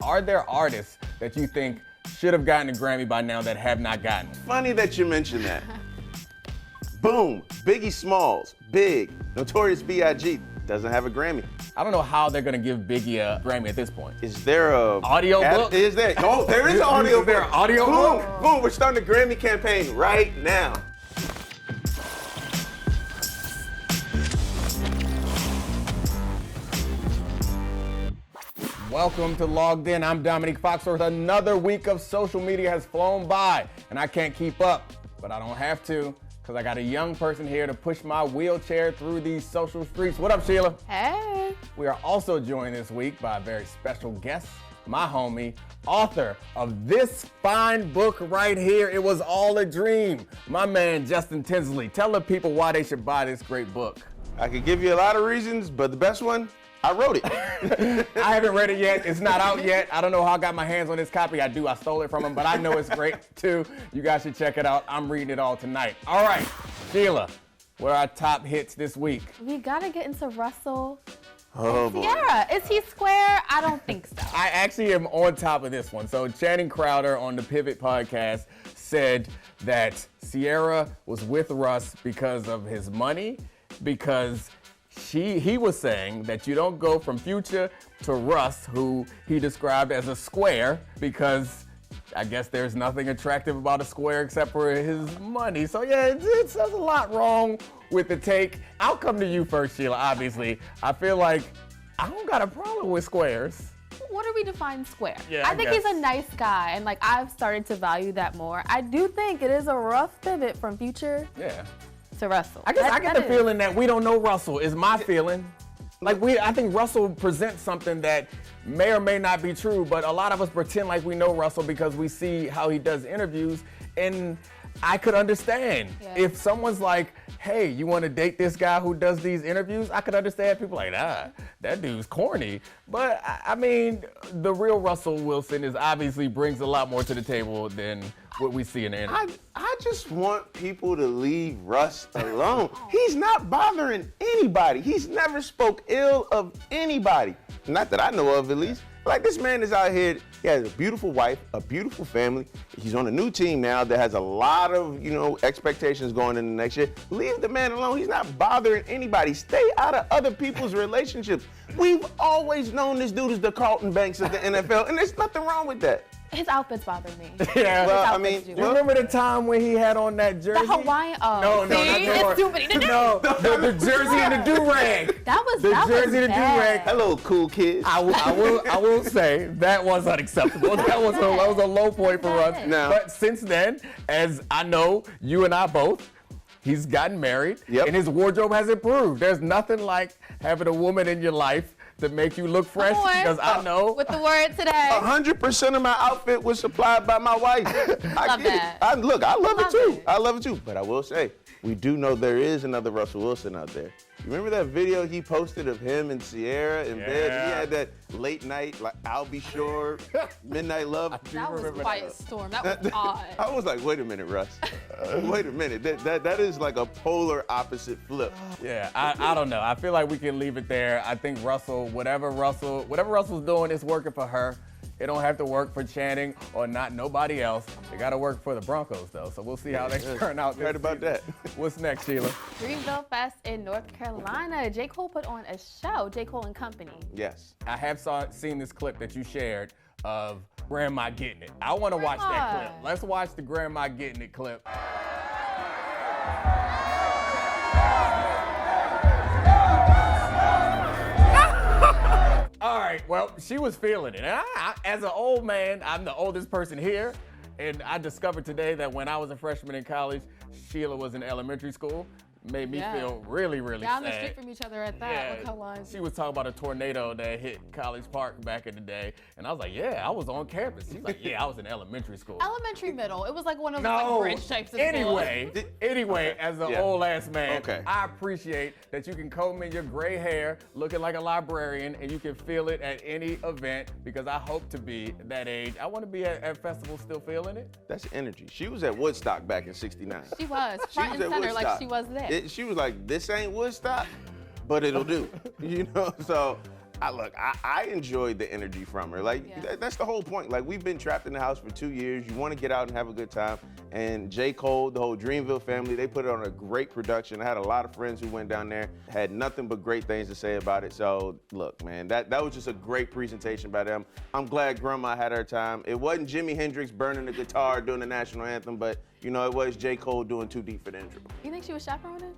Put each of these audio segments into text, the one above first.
are there artists that you think should have gotten a Grammy by now that have not gotten it? Funny that you mentioned that. Boom, Biggie Smalls, Big, Notorious B.I.G. doesn't have a Grammy. I don't know how they're gonna give Biggie a Grammy at this point. Is there a audio book? Is there? Oh, there is an audio book. Is there an audio book? Boom, we're starting the Grammy campaign right now. Welcome to Logged In. I'm Domonique Foxworth. Another week of social media has flown by, and I can't keep up, but I don't have to, because I got a young person here to push my wheelchair through these social streets. What up, Sheila? Hey. We are also joined this week by a very special guest, my homie, author of this fine book right here, It Was All a Dream, my man, Justin Tinsley. Tell the people why they should buy this great book. I could give you a lot of reasons, but the best one, I wrote it. I haven't read it yet. It's not out yet. I don't know how I got my hands on this copy. I stole it from him, but I know it's great too. You guys should check it out. I'm reading it all tonight. All right, Sheila, what are our top hits this week? We gotta get into Russell Oh, and Ciara. Is he square? I don't think so. I actually am on top of this one. So Channing Crowder on the Pivot podcast said that Ciara was with Russ because of his money, because he was saying that you don't go from Future to Russ, who he described as a square, because I guess there's nothing attractive about a square except for his money. So yeah, there's a lot wrong with the take. I'll come to you first, Sheila, obviously. I feel like I don't got a problem with squares. What do we define square? Yeah, I think he's a nice guy, and I've started to value that more. I do think it is a rough pivot from Future to Russell. I get the feeling that we don't know Russell, is my feeling. I think Russell presents something that may or may not be true, but a lot of us pretend like we know Russell because we see how he does interviews, and I could understand if someone's like, hey, you want to date this guy who does these interviews? I could understand people like, that dude's corny. But I mean, the real Russell Wilson obviously brings a lot more to the table than what we see in the interview. I just want people to leave Russ alone. He's not bothering anybody. He's never spoke ill of anybody. Not that I know of, at least. Like, this man is out here, he has a beautiful wife, a beautiful family. He's on a new team now that has a lot of, expectations going into next year. Leave the man alone. He's not bothering anybody. Stay out of other people's relationships. We've always known this dude is the Carlton Banks of the NFL, and there's nothing wrong with that. His outfits bother me. Yeah. Well, you remember the time when he had on that jersey? The Hawaiian, No, it's stupid. No, the jersey and the do-rag. That was the jersey and the do-rag. Hello, cool kids. I will say that was unacceptable. That was a low point for us. No. But since then, as I know, you and I both, he's gotten married, and his wardrobe has improved. There's nothing like having a woman in your life to make you look fresh, because I know. With the word today. 100% of my outfit was supplied by my wife. I get it. I love it too. I love it too. But I will say, we do know there is another Russell Wilson out there. You remember that video he posted of him and Ciara in bed? He had that late night, like, I'll be sure, midnight love. That was quite a storm. That was odd. I was like, wait a minute, Russ. Wait a minute. That is like a polar opposite flip. Yeah, I don't know. I feel like we can leave it there. I think whatever Russell's doing is working for her. It don't have to work for Channing or nobody else. They got to work for the Broncos, though. So we'll see how they turn out. Right about that. What's next, Sheila? Greenville Fest in North Carolina. J. Cole put on a show, J. Cole and Company. Yes. I have seen this clip that you shared of Grandma Getting It. I want to watch that clip. Let's watch the Grandma Getting It clip. All right, well, she was feeling it. And as an old man, I'm the oldest person here, and I discovered today that when I was a freshman in college, Sheila was in elementary school. Made me feel really, really Down sad. the street from each other at that. Look how lines. She was talking about a tornado that hit College Park back in the day, and I was like, yeah, I was on campus. She's like, yeah, I was in elementary school. Elementary, middle. It was like one of those bridge shapes of Anyway, as an old ass man, Okay. I appreciate that you can comb in your gray hair, looking like a librarian, and you can feel it at any event, because I hope to be that age. I want to be at festivals still feeling it. That's energy. She was at Woodstock back in '69. She was front and center, like she was there. She was like, this ain't Woodstock, but it'll do. So I enjoyed the energy from her. Like, that's the whole point. Like, we've been trapped in the house for 2 years. You want to get out and have a good time. And J. Cole, the whole Dreamville family, they put it on a great production. I had a lot of friends who went down there, had nothing but great things to say about it. So, look, man, that was just a great presentation by them. I'm glad Grandma had her time. It wasn't Jimi Hendrix burning the guitar doing the national anthem, but, you know, it was J. Cole doing Too Deep for the intro. You think she was chaperoning?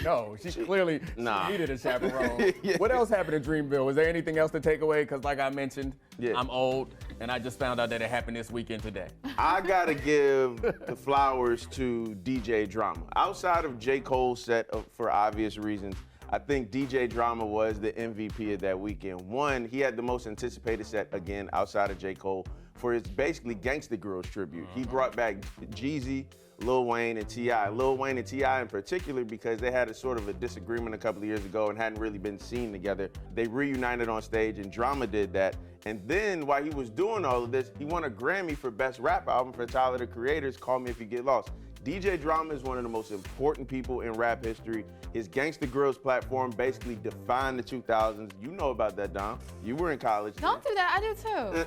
No, she clearly needed a chaperone. Yeah. What else happened in Dreamville? Was there anything else to take away? Because like I mentioned, I'm old, and I just found out that it happened this weekend today. I gotta give the flowers to DJ Drama. Outside of J. Cole's set, for obvious reasons, I think DJ Drama was the MVP of that weekend. One, he had the most anticipated set, again, outside of J. Cole, for his basically Gangsta Girls tribute. He brought back Jeezy, Lil Wayne, and T.I. Lil Wayne and T.I. in particular, because they had a sort of a disagreement a couple of years ago and hadn't really been seen together. They reunited on stage, and Drama did that. And then while he was doing all of this, he won a Grammy for Best Rap Album for Tyler, the Creator's Call Me If You Get Lost. DJ Drama is one of the most important people in rap history. His Gangsta Girls platform basically defined the 2000s. You know about that, Dom. You were in college. Don't do that. I do too.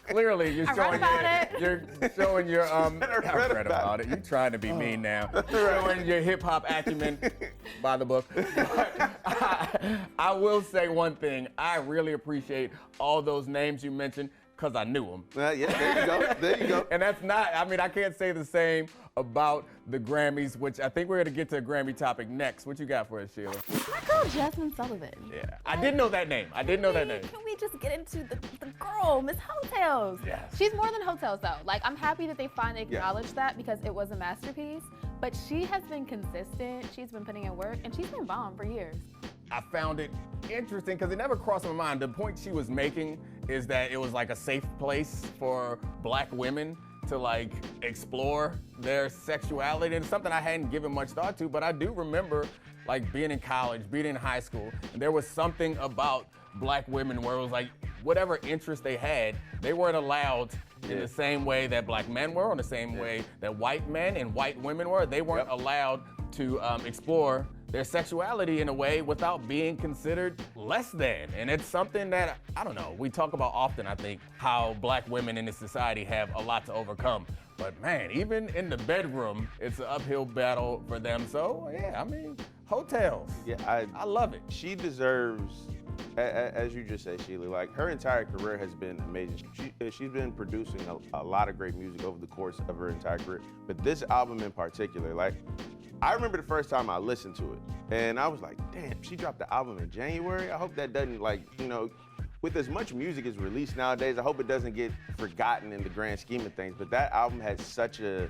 Clearly, you're showing your I read about it. You're trying to be mean now. Showing your hip hop acumen by the book. I will say one thing. I really appreciate all those names you mentioned, because I knew them. Yeah, there you go. There you go. And that's not, I mean, I can't say the same about the Grammys, which I think we're going to get to a Grammy topic next. What you got for us, Sheila? My girl, Jasmine Sullivan. Yeah, I did know that name. Can we just get into the girl, Miss Hotels? Yes. She's more than Hotels, though. Like, I'm happy that they finally acknowledged that, because it was a masterpiece. But she has been consistent. She's been putting in work, and she's been bomb for years. I found it interesting because it never crossed my mind. The point she was making is that it was like a safe place for Black women to like explore their sexuality, and it's something I hadn't given much thought to, but I do remember like being in college, being in high school, and there was something about Black women where it was like whatever interest they had, they weren't allowed in the same way that Black men were, or the same way that white men and white women were. They weren't allowed to explore their sexuality in a way without being considered less than. And it's something that, I don't know, we talk about often, I think, how Black women in this society have a lot to overcome. But man, even in the bedroom, it's an uphill battle for them. So yeah, I mean, Hotels. Yeah, I love it. She deserves, as you just said, Sheila, like her entire career has been amazing. She's been producing a lot of great music over the course of her entire career. But this album in particular, like, I remember the first time I listened to it, and I was like, damn, she dropped the album in January? I hope that doesn't, like, you know, with as much music as released nowadays, I hope it doesn't get forgotten in the grand scheme of things. But that album had such a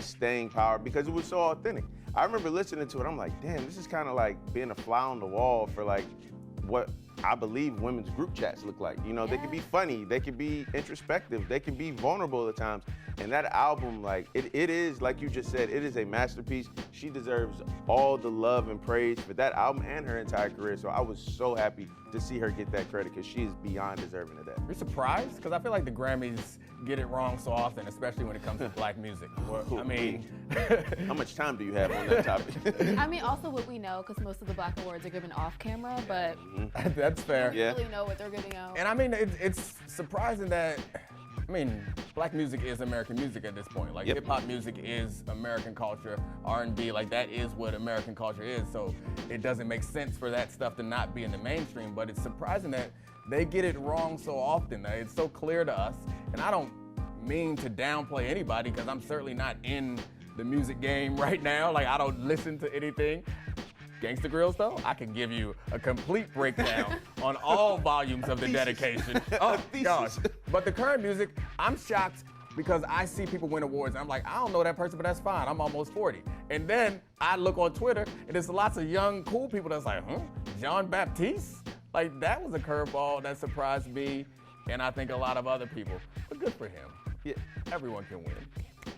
staying power because it was so authentic. I remember listening to it, I'm like, damn, this is kind of like being a fly on the wall for like what I believe women's group chats look like. You know, they can be funny, they can be introspective, they can be vulnerable at times. And that album, like, it is, like you just said, it is a masterpiece. She deserves all the love and praise for that album and her entire career. So I was so happy to see her get that credit because she is beyond deserving of that. You're surprised? Because I feel like the Grammys get it wrong so often, especially when it comes to Black music. I mean, how much time do you have on that topic? I mean, also what we know, because most of the Black awards are given off camera, but that's fair. we don't really know what they're giving out. And I mean, it's surprising that, I mean, Black music is American music at this point. Like hip hop music is American culture, R&B, like that is what American culture is. So it doesn't make sense for that stuff to not be in the mainstream, but it's surprising that they get it wrong so often. It's so clear to us. And I don't mean to downplay anybody because I'm certainly not in the music game right now. Like I don't listen to anything. Gangsta Grills, though, I can give you a complete breakdown on all volumes of the dedication. Oh, gosh. But the current music, I'm shocked because I see people win awards, and I'm like, I don't know that person, but that's fine. I'm almost 40. And then I look on Twitter, and there's lots of young, cool people that's like, Jean Baptiste? Like, that was a curveball that surprised me, and I think a lot of other people. But good for him. Yeah, everyone can win.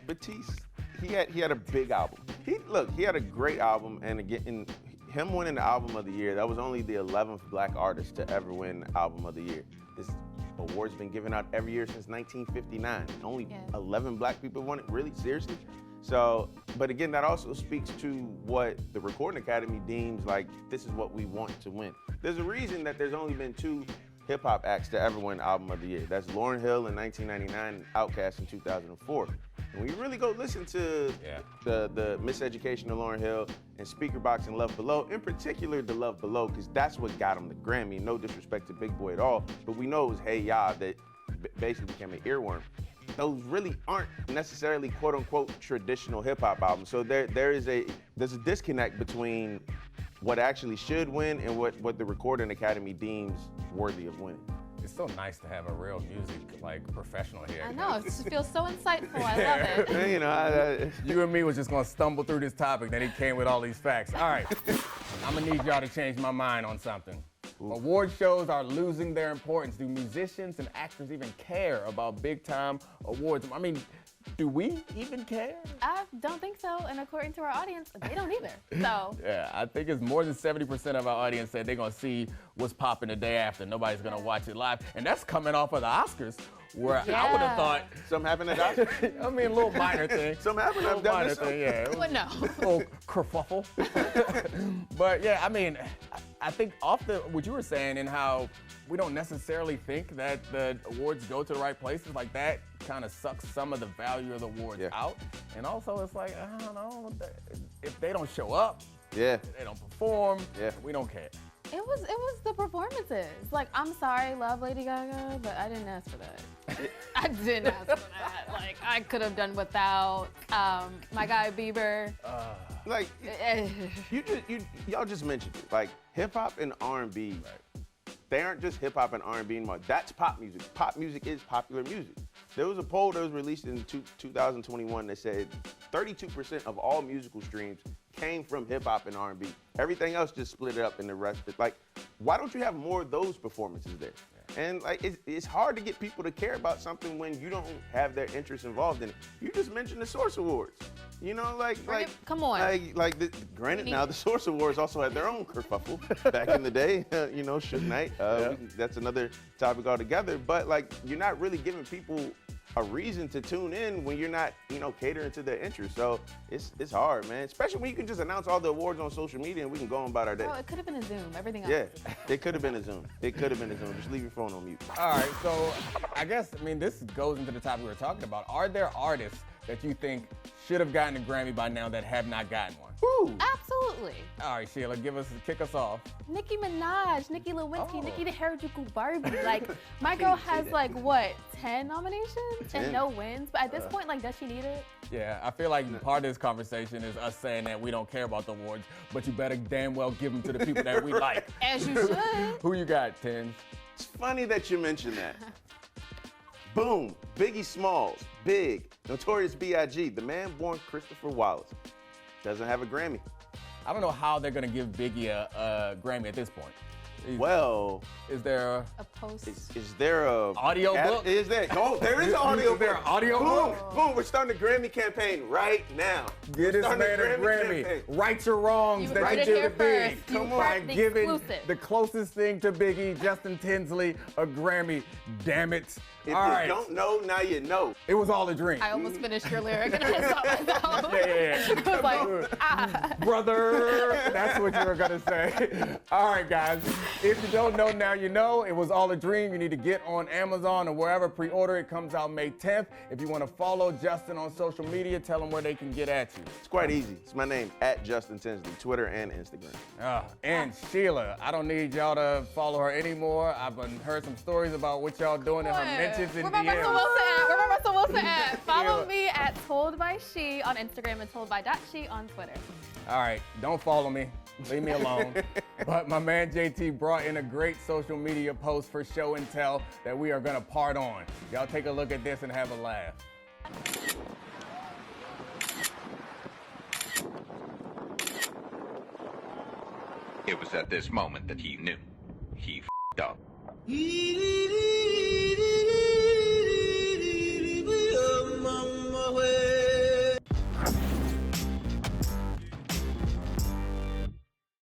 Batiste, he had a big album. He had a great album, and again, him winning the Album of the Year, that was only the 11th Black artist to ever win Album of the Year. This award's been given out every year since 1959. Only 11 Black people won it, really, seriously? So But again, that also speaks to what the Recording Academy deems like this is what we want to win. There's a reason that there's only been 2 hip-hop acts to ever win Album of the Year. That's Lauryn Hill in 1999 and Outkast in 2004. And when you really go listen to the Miseducation of Lauryn Hill and Speaker Box and Love Below, in particular the Love Below, because that's what got him the Grammy. No disrespect to Big Boy at all, but we know it was Hey Ya that basically became an earworm. Those really aren't necessarily quote unquote traditional hip hop albums. So there's a disconnect between what actually should win and what the Recording Academy deems worthy of winning. It's so nice to have a real music professional here. I know, it just feels so insightful. I love it. You know, you and me was just gonna stumble through this topic, then he came with all these facts. All right, I'm gonna need y'all to change my mind on something. Award shows are losing their importance. Do musicians and actors even care about big-time awards? I mean, do we even care? I don't think so, and according to our audience, they don't either. So yeah, I think it's more than 70% of our audience said they're gonna see what's popping the day after. Nobody's gonna watch it live, and that's coming off of the Oscars, where I would have thought something happened at Oscars. I mean, a little minor thing. Something happened. I've done this. yeah. Well, no. A little kerfuffle. But yeah, I mean, I think off what you were saying and how we don't necessarily think that the awards go to the right places, like that kind of sucks some of the value of the awards out. And also it's like, I don't know, if they don't show up, they don't perform, we don't care. It was the performances. Like, I'm sorry, love Lady Gaga, but I didn't ask for that. I didn't ask for that. Like, I could have done without my guy Bieber. Like, y'all just mentioned it. Like, hip hop and R&B, they aren't just hip hop and R&B anymore. That's pop music. Pop music is popular music. There was a poll that was released in 2021 that said 32% of all musical streams came from hip hop and R&B. Everything else just split it up in the rest. Like, why don't you have more of those performances there? And like, it's hard to get people to care about something when you don't have their interest involved in it. You just mentioned the Source Awards. You know, come on. Granted, now the Source Awards also had their own kerfuffle back in the day. You know, Suge Knight. That's another topic altogether. But like, you're not really giving people a reason to tune in when you're not, catering to their interest. So it's hard, man. Especially when you can just announce all the awards on social media and we can go on about our day. Oh, it could have been a Zoom. Everything else. Yeah, it could have been a Zoom. Just leave your phone on mute. All right, so I guess, this goes into the topic we were talking about. Are there artists that you think should have gotten a Grammy by now that have not gotten one? Woo. Absolutely. All right, Sheila, kick us off. Nicki Minaj, Nicki Lewinsky, Nicki the Harajuku Barbie. Like, my girl has 10 nominations and no wins. But at this point, does she need it? Yeah, I feel like part of this conversation is us saying that we don't care about the awards, but you better damn well give them to the people that we like. As you should. Who you got, Tins? It's funny that you mentioned that. Boom, Biggie Smalls, Big, Notorious B.I.G., the man born Christopher Wallace, doesn't have a Grammy. I don't know how they're gonna give Biggie a Grammy at this point. Is there a post? Is there a audio book? Is there? Oh, there is an audio book. Is there an audio book? Boom! We're starting a Grammy campaign right now. Get this man a Grammy. Rights or wrongs that you did to Big. Come on, giving the closest thing to Biggie, Justin Tinsley, a Grammy. Damn it! If you don't know, now you know. It was all a dream. I almost finished your lyric and I saw myself. Yeah. I was like, Brother, that's what you were gonna say. All right, guys. If you don't know, now you know. It was all a dream. You need to get on Amazon or wherever, pre-order. It comes out May 10th. If you want to follow Justin on social media, tell them where they can get at you. It's quite easy. It's my name, @Justin Tinsley, Twitter and Instagram. And Sheila, I don't need y'all to follow her anymore. I've heard some stories about what y'all doing in her mentions in DMs. Where Russell Wilson at? Follow me at Told by She on Instagram and toldby.she on Twitter. All right, don't follow me. Leave me alone. But my man JT brought in a great social media post for show and tell that we are gonna part on. Y'all take a look at this and have a laugh. It was at this moment that he knew. He f***ed up.